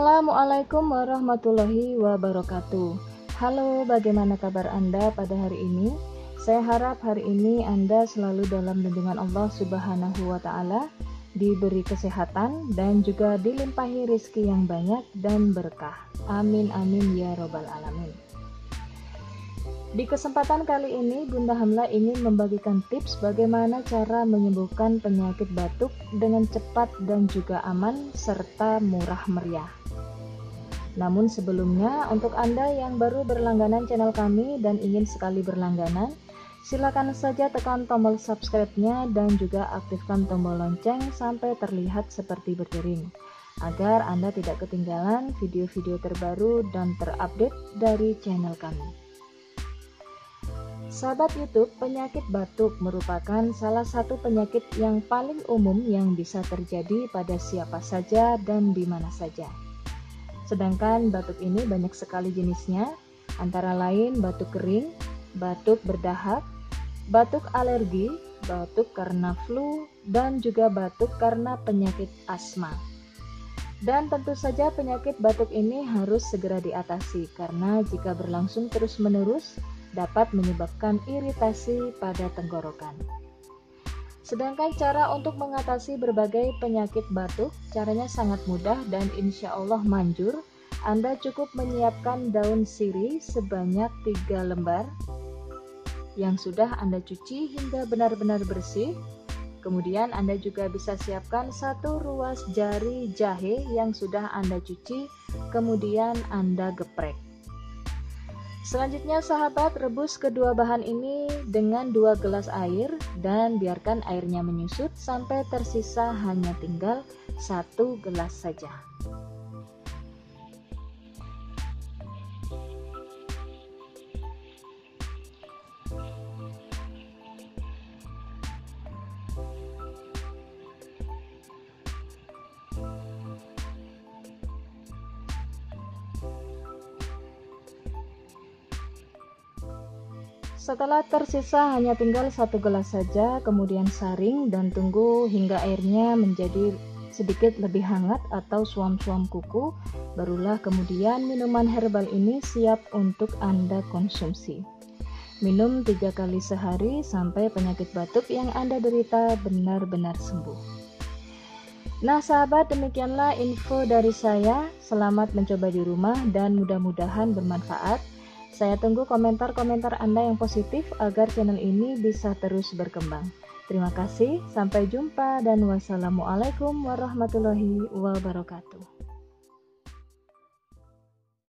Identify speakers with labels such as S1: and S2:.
S1: Assalamualaikum warahmatullahi wabarakatuh. Halo, bagaimana kabar Anda pada hari ini? Saya harap hari ini Anda selalu dalam lindungan Allah Subhanahu wa Ta'ala, diberi kesehatan dan juga dilimpahi rezeki yang banyak dan berkah. Amin amin ya robbal alamin. Di kesempatan kali ini, Bunda Hamla ingin membagikan tips bagaimana cara menyembuhkan penyakit batuk dengan cepat dan juga aman serta murah meriah. Namun sebelumnya, untuk Anda yang baru berlangganan channel kami dan ingin sekali berlangganan, silakan saja tekan tombol subscribe-nya dan juga aktifkan tombol lonceng sampai terlihat seperti berdering, agar Anda tidak ketinggalan video-video terbaru dan terupdate dari channel kami. Sahabat YouTube, penyakit batuk merupakan salah satu penyakit yang paling umum yang bisa terjadi pada siapa saja dan di mana saja. Sedangkan batuk ini banyak sekali jenisnya, antara lain batuk kering, batuk berdahak, batuk alergi, batuk karena flu, dan juga batuk karena penyakit asma. Dan tentu saja penyakit batuk ini harus segera diatasi karena jika berlangsung terus-menerus dapat menyebabkan iritasi pada tenggorokan. Sedangkan cara untuk mengatasi berbagai penyakit batuk, caranya sangat mudah dan insya Allah manjur. Anda cukup menyiapkan daun sirih sebanyak 3 lembar yang sudah Anda cuci hingga benar-benar bersih. Kemudian Anda juga bisa siapkan 1 ruas jari jahe yang sudah Anda cuci, kemudian Anda geprek. Selanjutnya sahabat, rebus kedua bahan ini dengan 2 gelas air dan biarkan airnya menyusut sampai tersisa hanya tinggal 1 gelas saja. Setelah tersisa hanya tinggal 1 gelas saja, kemudian saring dan tunggu hingga airnya menjadi sedikit lebih hangat atau suam-suam kuku, barulah kemudian minuman herbal ini siap untuk Anda konsumsi. Minum 3 kali sehari sampai penyakit batuk yang Anda derita benar-benar sembuh. Nah sahabat, demikianlah info dari saya. Selamat mencoba di rumah dan mudah-mudahan bermanfaat. Saya tunggu komentar-komentar Anda yang positif agar channel ini bisa terus berkembang. Terima kasih, sampai jumpa dan wassalamualaikum warahmatullahi wabarakatuh.